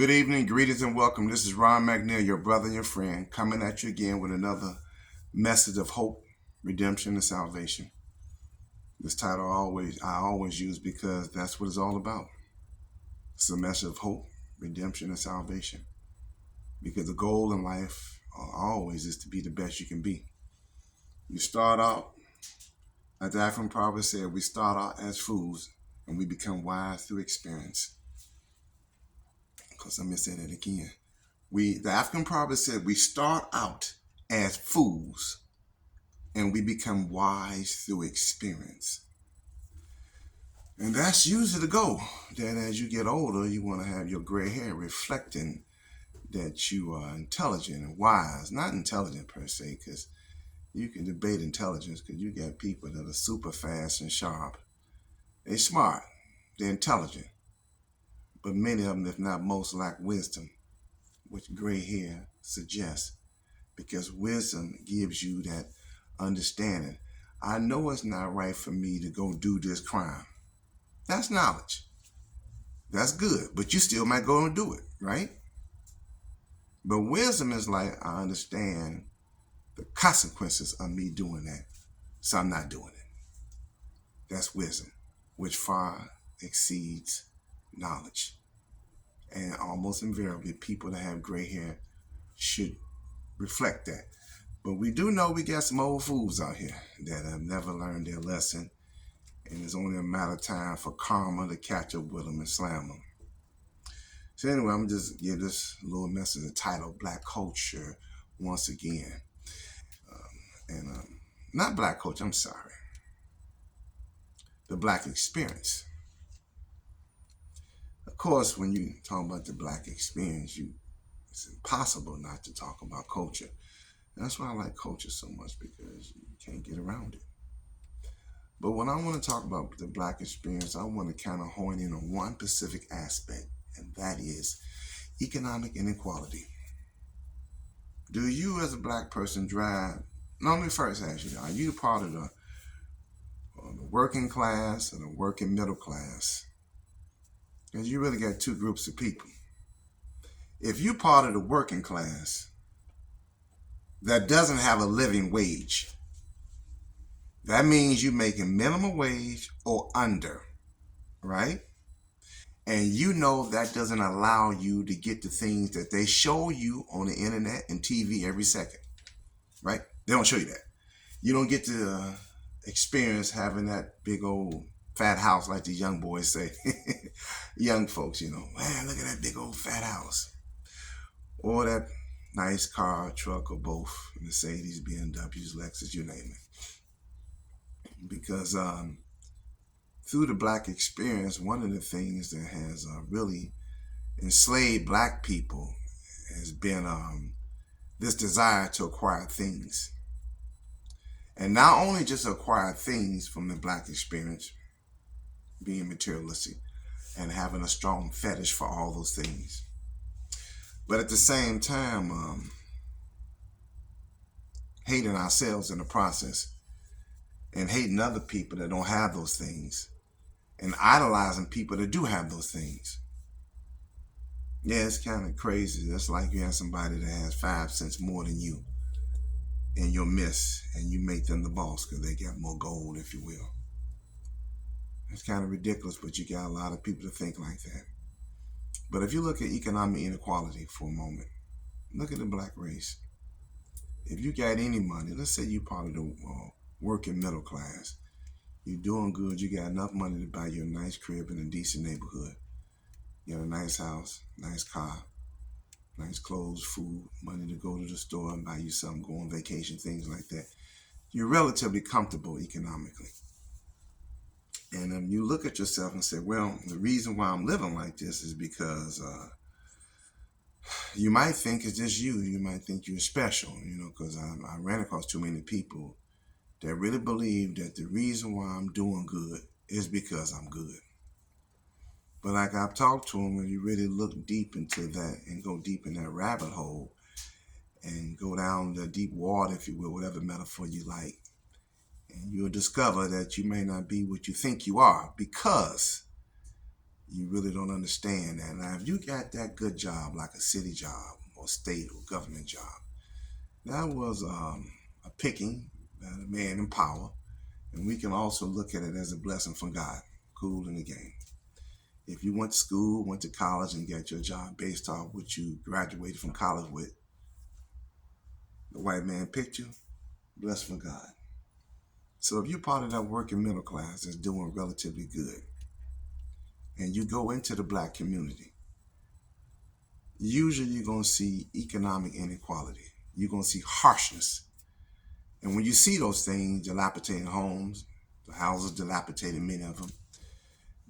Good evening, greetings, and welcome. This is Ron McNeil, your brother and your friend, coming at you again with another message of hope, redemption, and salvation. This title I always use because that's what it's all about. It's a message of hope, redemption, and salvation. Because the goal in life always is to be the best you can be. You start out, as the African proverb said, we start out as fools and we become wise through experience. Because let me say that again. The African proverb said we start out as fools and we become wise through experience. And that's usually the goal. That as you get older, you want to have your gray hair reflecting that you are intelligent and wise. Not intelligent per se, because you can debate intelligence because you got people that are super fast and sharp. They're smart. They're intelligent. But many of them, if not most, lack wisdom, which gray hair suggests. Because wisdom gives you that understanding. I know it's not right for me to go do this crime. That's knowledge. That's good, but you still might go and do it, right? But wisdom is like, I understand the consequences of me doing that, so I'm not doing it. That's wisdom, which far exceeds knowledge. And almost invariably, people that have gray hair should reflect that. But we do know we got some old fools out here that have never learned their lesson, and it's only a matter of time for karma to catch up with them and slam them. So anyway, I'm just give this little message, the title, Black Culture, once again. Not Black Culture, I'm sorry. The Black Experience. Of course, when you talk about the Black experience, it's impossible not to talk about culture. And that's why I like culture so much, because you can't get around it. But when I want to talk about the Black experience, I want to kind of hone in on one specific aspect, and that is economic inequality. Do you as a Black person drive? Now, let me first ask you, are you part of the working class or the working middle class? Because you really got two groups of people. If you're part of the working class that doesn't have a living wage, that means you're making minimum wage or under, right? And you know that doesn't allow you to get the things that they show you on the internet and TV every second, right? They don't show you that. You don't get to experience having that big old fat house like the young boys say. Young folks, man, look at that big old fat house. Or that nice car, truck, or both, Mercedes, BMWs, Lexus, you name it. Because through the Black experience, one of the things that has really enslaved Black people has been this desire to acquire things. And not only just acquire things from the Black experience, being materialistic and having a strong fetish for all those things, but at the same time, hating ourselves in the process and hating other people that don't have those things and idolizing people that do have those things. Yeah, it's kind of crazy. That's like you have somebody that has 5 cents more than you in your midst, and you make them the boss because they got more gold, if you will. It's kind of ridiculous, but you got a lot of people to think like that. But if you look at economic inequality for a moment, look at the Black race. If you got any money, let's say you're part of the working middle class, you're doing good, you got enough money to buy you a nice crib in a decent neighborhood. You got a nice house, nice car, nice clothes, food, money to go to the store and buy you something, go on vacation, things like that. You're relatively comfortable economically. And you look at yourself and say, well, the reason why I'm living like this is because you might think it's just you. You might think you're special, because I ran across too many people that really believe that the reason why I'm doing good is because I'm good. But like I've talked to them, when you really look deep into that and go deep in that rabbit hole and go down the deep water, if you will, whatever metaphor you like, and you'll discover that you may not be what you think you are because you really don't understand that. Now, if you got that good job, like a city job or state or government job, that was a picking, a man in power. And we can also look at it as a blessing from God, cool in the game. If you went to school, went to college, and got your job based off what you graduated from college with, the white man picked you, blessed from God. So if you're part of that working middle class that's doing relatively good, and you go into the black community, usually you're going to see economic inequality. You're going to see harshness. And when you see those things, dilapidated homes, the houses dilapidated, many of them,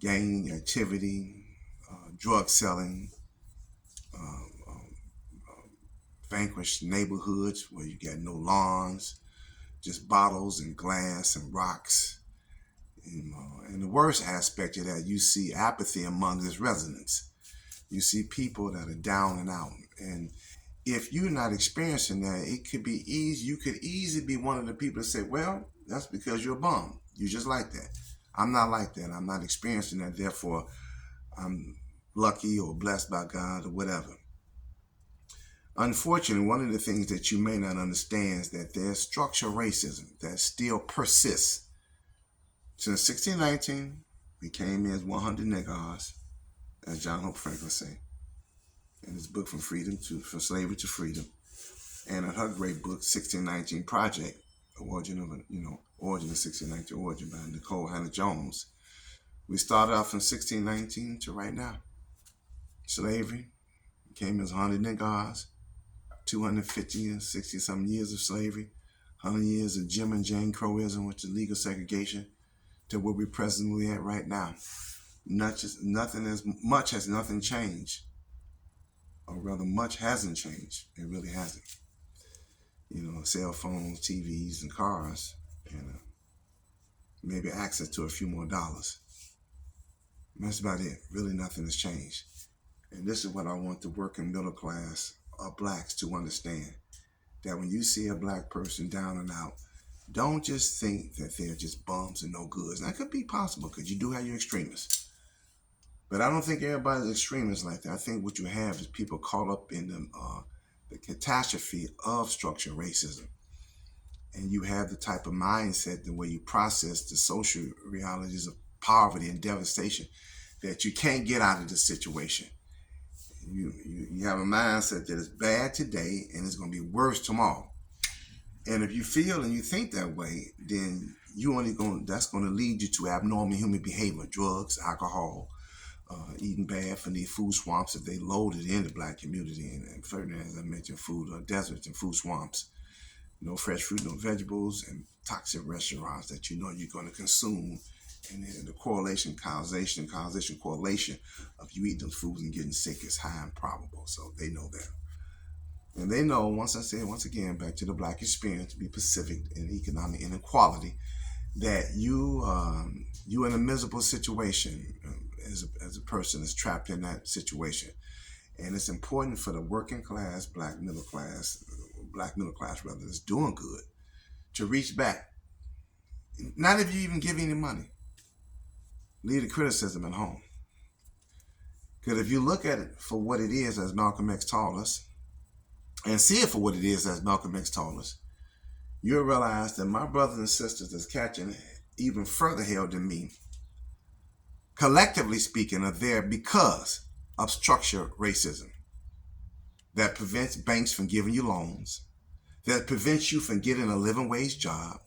gang activity, drug selling, vanquished neighborhoods where you got no lawns, just bottles and glass and rocks. And the worst aspect of that, you see apathy among its residents. You see people that are down and out. And if you're not experiencing that, it could be easy. You could easily be one of the people that say, well, that's because you're a bum. You're just like that. I'm not like that. I'm not experiencing that. Therefore, I'm lucky or blessed by God or whatever. Unfortunately, one of the things that you may not understand is that there's structural racism that still persists. Since 1619, we came in as 100 niggers, as John Hope Franklin said in his book From Slavery to Freedom, and in her great book 1619 Project, Origin of 1619 Origin by Nicole Hannah-Jones. We started off from 1619 to right now. Slavery came as 100 niggers, 250 and 60 some years of slavery, 100 years of Jim and Jane Crowism, which is legal segregation, to where we're presently at right now. Nothing changed, or rather much hasn't changed. It really hasn't. Cell phones, TVs, and cars, and maybe access to a few more dollars. And that's about it. Really nothing has changed. And this is what I want the working middle class of blacks to understand, that when you see a black person down and out, don't just think that they're just bums and no goods. Now, that could be possible because you do have your extremists. But I don't think everybody's extremists like that. I think what you have is people caught up in the catastrophe of structural racism. And you have the type of mindset, the way you process the social realities of poverty and devastation, that you can't get out of the situation. You have a mindset that is bad today and it's going to be worse tomorrow. And if you feel and you think that way, then that's going to lead you to abnormal human behavior, drugs, alcohol, eating bad from these food swamps that they loaded in the black community. And certainly, as I mentioned, deserts and food swamps. No fresh fruit, no vegetables, and toxic restaurants that you're going to consume. And then the causation of you eating those foods and getting sick is high and probable. So they know that. And they know, once again, back to the black experience, to be Pacific in economic inequality, that you in a miserable situation as a person is trapped in that situation. And it's important for the working class, black middle class rather, that's doing good, to reach back. Not if you even give any money. Leave the criticism at home. Because if you look at it for what it is, as Malcolm X taught us, and see it for what it is, as Malcolm X taught us, you'll realize that my brothers and sisters that's catching even further hell than me, collectively speaking, are there because of structural racism that prevents banks from giving you loans, that prevents you from getting a living wage job,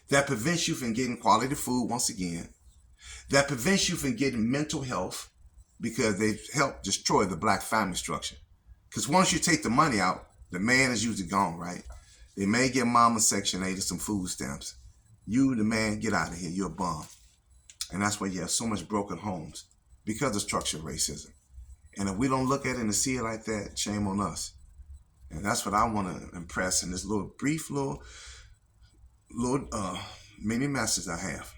that prevents you from getting quality food once again, that prevents you from getting mental health, because they've helped destroy the black family structure. Because once you take the money out, the man is usually gone, right? They may get mama Section 8 or some food stamps. You, the man, get out of here. You're a bum. And that's why you have so much broken homes, because of structural racism. And if we don't look at it and see it like that, shame on us. And that's what I want to impress in this brief mini message I have.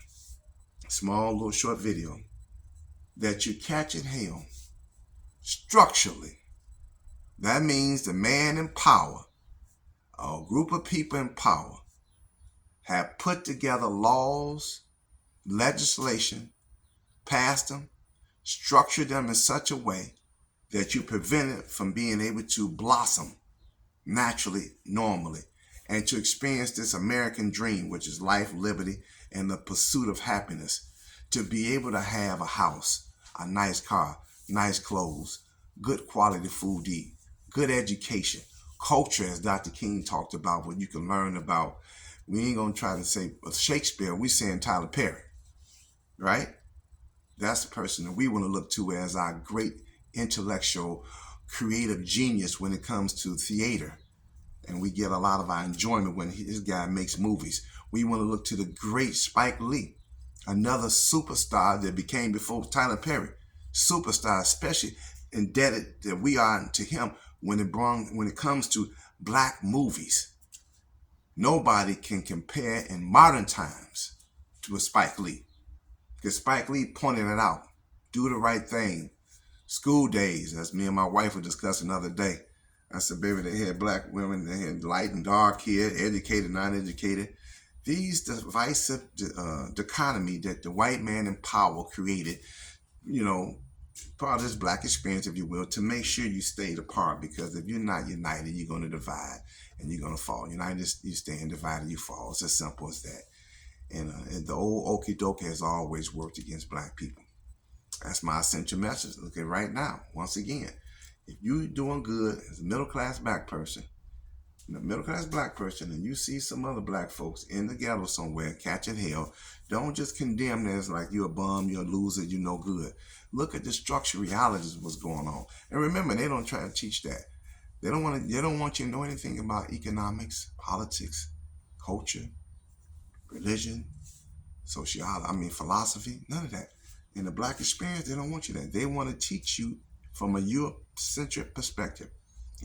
Small, little short video. That you catch in hell structurally. That means the man in power, a group of people in power, have put together laws, legislation, passed them, Structure them in such a way that you prevent it from being able to blossom naturally, normally, and to experience this American dream, which is life, liberty, and the pursuit of happiness. To be able to have a house, a nice car, nice clothes, good quality food to eat, good education, culture, as Dr. King talked about, what you can learn about. We ain't gonna try to say Shakespeare, we saying Tyler Perry, right? That's the person that we want to look to as our great intellectual, creative genius when it comes to theater. And we get a lot of our enjoyment when this guy makes movies. We want to look to the great Spike Lee, another superstar that became before Tyler Perry. Superstar, especially indebted that we are to him when it comes to black movies. Nobody can compare in modern times to a Spike Lee. Because Spike Lee pointed it out. Do the right thing. School days, as me and my wife were discussing the other day. I said, baby, they had black women, they had light and dark hair, educated, non-educated. These divisive dichotomy that the white man in power created, part of this black experience, if you will, to make sure you stayed apart. Because if you're not united, you're going to divide and you're going to fall. United, you stand, divided, you fall. It's as simple as that. And the old okie doke has always worked against black people. That's my essential message. Look at right now. Once again, if you're doing good as a middle-class black person, and you see some other black folks in the ghetto somewhere catching hell, don't just condemn them as like you're a bum, you're a loser, you're no good. Look at the structural realities of what's going on. And remember, they don't try to teach that. They don't want you to know anything about economics, politics, culture, religion, sociology, philosophy, none of that. In the black experience, they don't want you that. They want to teach you from a Eurocentric perspective,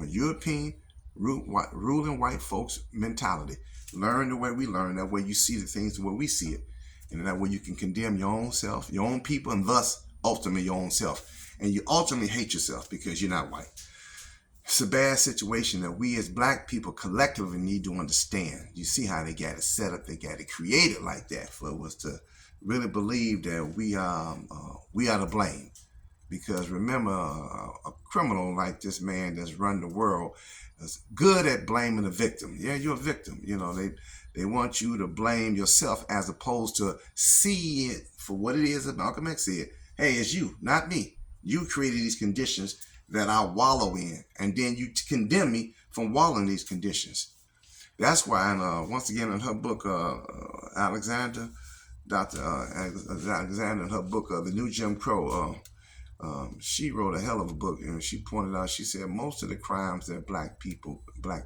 a European ruling white folks mentality. Learn the way we learn, that way you see the things the way we see it. And that way you can condemn your own self, your own people, and thus ultimately your own self. And you ultimately hate yourself because you're not white. It's a bad situation that we as black people collectively need to understand. You see how they got it set up, they got it created like that for us to really believe that we are to blame. Because remember, a criminal like this man that's run the world is good at blaming the victim. Yeah, you're a victim. They want you to blame yourself as opposed to see it for what it is. That Malcolm X said, hey, it's you, not me. You created these conditions that I wallow in, and then you condemn me from wallowing these conditions. That's why, once again, in her book, Dr. Alexander, in her book, The New Jim Crow, she wrote a hell of a book, and she pointed out, she said, most of the crimes that black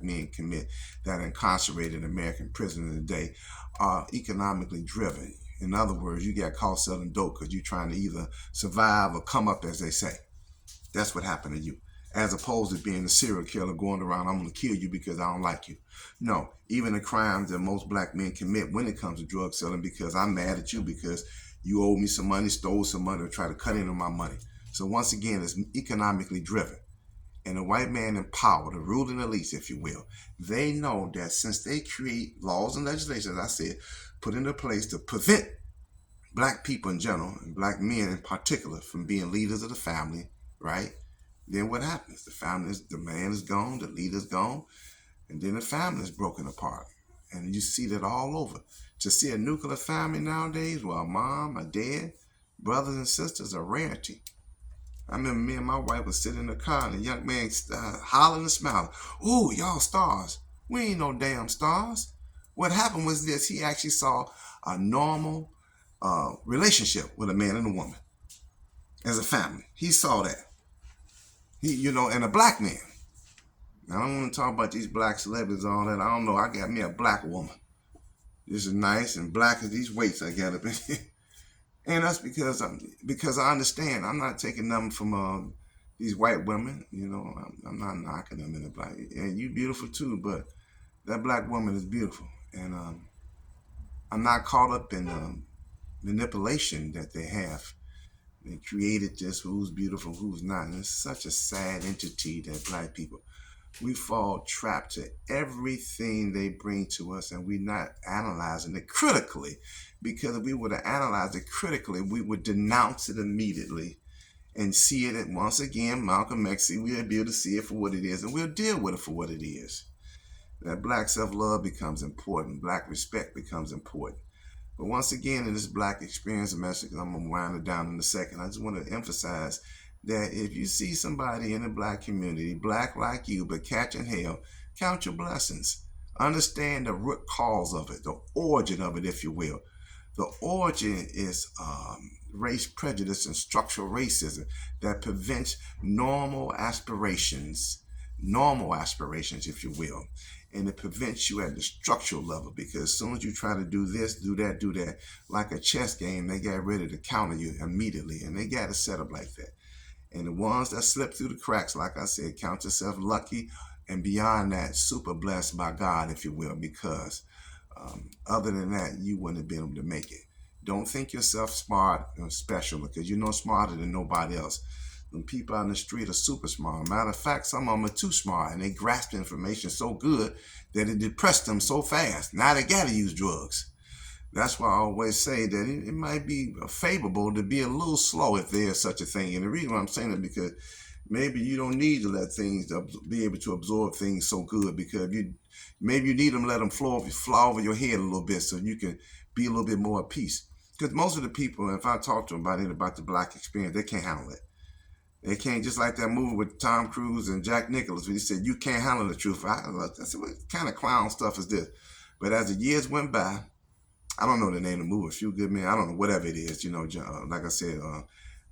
men commit that are incarcerated in American prison today are economically driven. In other words, you get caught selling dope because you're trying to either survive or come up, as they say. That's what happened to you. As opposed to being a serial killer going around, I'm going to kill you because I don't like you. No, even the crimes that most black men commit when it comes to drug selling, because I'm mad at you because you owe me some money, stole some money, or try to cut into my money. So once again, it's economically driven. And the white man in power, the ruling elites, if you will, they know that since they create laws and legislation, as I said, put into place to prevent black people in general, and black men in particular, from being leaders of the family, right? Then what happens? The man is gone, the leader's gone, and then the family is broken apart. And you see that all over. To see a nuclear family nowadays, well, a mom, a dad, brothers and sisters, a rarity. I remember me and my wife was sitting in the car, and a young man hollering and smiling. "Ooh, y'all stars." We ain't no damn stars. What happened was this: he actually saw a normal relationship with a man and a woman as a family. He saw that. And a black man. Now, I don't want to talk about these black celebrities and all that. I don't know. I got me a black woman. This is nice and black as these weights I got up in here. And that's because I understand. I'm not taking nothing from these white women. I'm not knocking them in the black. And you beautiful too, but that black woman is beautiful. And I'm not caught up in manipulation that they have. They created just who's beautiful, who's not. And it's such a sad entity that black people, we fall trapped to everything they bring to us, and we're not analyzing it critically. Because if we were to analyze it critically, we would denounce it immediately and see it once again, Malcolm X, we'll be able to see it for what it is, and we'll deal with it for what it is. That black self-love becomes important. Black respect becomes important. But once again, in this black experience message, I'm going to wind it down in a second. I just want to emphasize that if you see somebody in the black community, black like you, but catching hell, count your blessings. Understand the root cause of it, the origin of it, if you will. The origin is race prejudice and structural racism that prevents normal aspirations, if you will. And it prevents you at the structural level, because as soon as you try to do this, do that, like a chess game, they get ready to counter you immediately, and they got it set up like that. And the ones that slip through the cracks, like I said, count yourself lucky, and beyond that, super blessed by God, if you will, because other than that, you wouldn't have been able to make it. Don't think yourself smart or special, because you're no smarter than nobody else. When people out in the street are super smart. Matter of fact, some of them are too smart, and they grasp information so good that it depressed them so fast. Now they got to use drugs. That's why I always say that it might be favorable to be a little slow if there is such a thing. And the reason why I'm saying it, because maybe you don't need to let things be able to absorb things so good, because maybe you need them to let them fly over your head a little bit so you can be a little bit more at peace. Because most of the people, if I talk to them about the black experience, they can't handle it. They can't, just like that movie with Tom Cruise and Jack Nicholson, when he said, you can't handle the truth. I said, what kind of clown stuff is this? But as the years went by, I don't know the name of the movie, A Few Good Men, I don't know, whatever it is, like I said,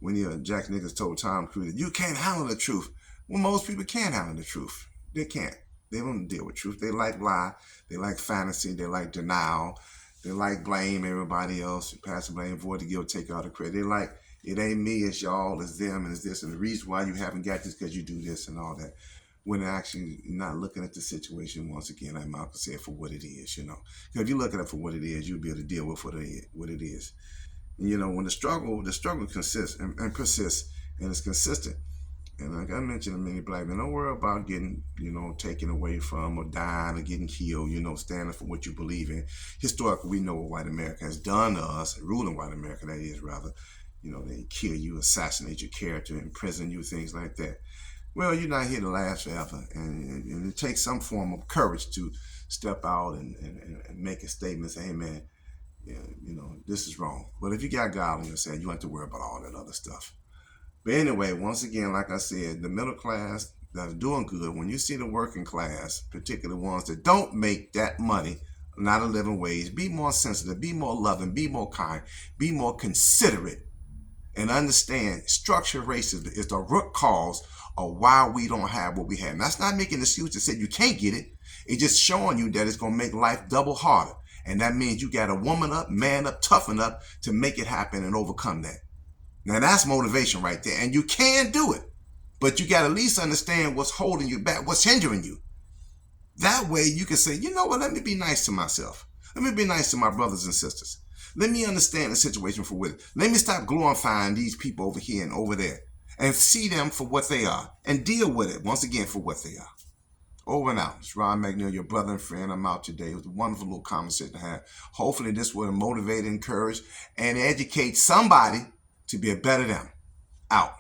when Jack Nicholson told Tom Cruise, you can't handle the truth. Well, most people can't handle the truth. They can't. They don't deal with truth. They like lie. They like fantasy. They like denial. They like blame everybody else, pass the blame, avoid the guilt, take all the credit. They like, it ain't me, it's y'all, it's them, and it's this. And the reason why you haven't got this because you do this and all that. When they're actually not looking at the situation, once again, like Malcolm said, for what it is, Because if you look at it for what it is, you'll be able to deal with what it is. And, when the struggle consists and persists, and it's consistent. And like I mentioned to many black men, don't worry about getting, taken away from or dying or getting killed, standing for what you believe in. Historically, we know what white America has done to us, ruling white America, that is, rather. They kill you, assassinate your character, imprison you, things like that. Well, you're not here to last forever. And it takes some form of courage to step out and make a statement, say, hey, man, this is wrong. But if you got God on your side, you don't have to worry about all that other stuff. But anyway, once again, like I said, the middle class that are doing good, when you see the working class, particularly ones that don't make that money, not a living wage, be more sensitive, be more loving, be more kind, be more considerate, and understand structural racism is the root cause of why we don't have what we have. And that's not making an excuse to say you can't get it. It's just showing you that it's going to make life double harder. And that means you got to woman up, man up, toughen up to make it happen and overcome that. Now that's motivation right there. And you can do it. But you got to at least understand what's holding you back, what's hindering you. That way you can say, you know what, let me be nice to myself. Let me be nice to my brothers and sisters. Let me understand the situation for what it is. Let me stop glorifying these people over here and over there and see them for what they are and deal with it once again for what they are. Over and out. It's Ron McNeil, your brother and friend. I'm out today. It was a wonderful little conversation to have. Hopefully this will motivate, encourage, and educate somebody to be a better them. Out.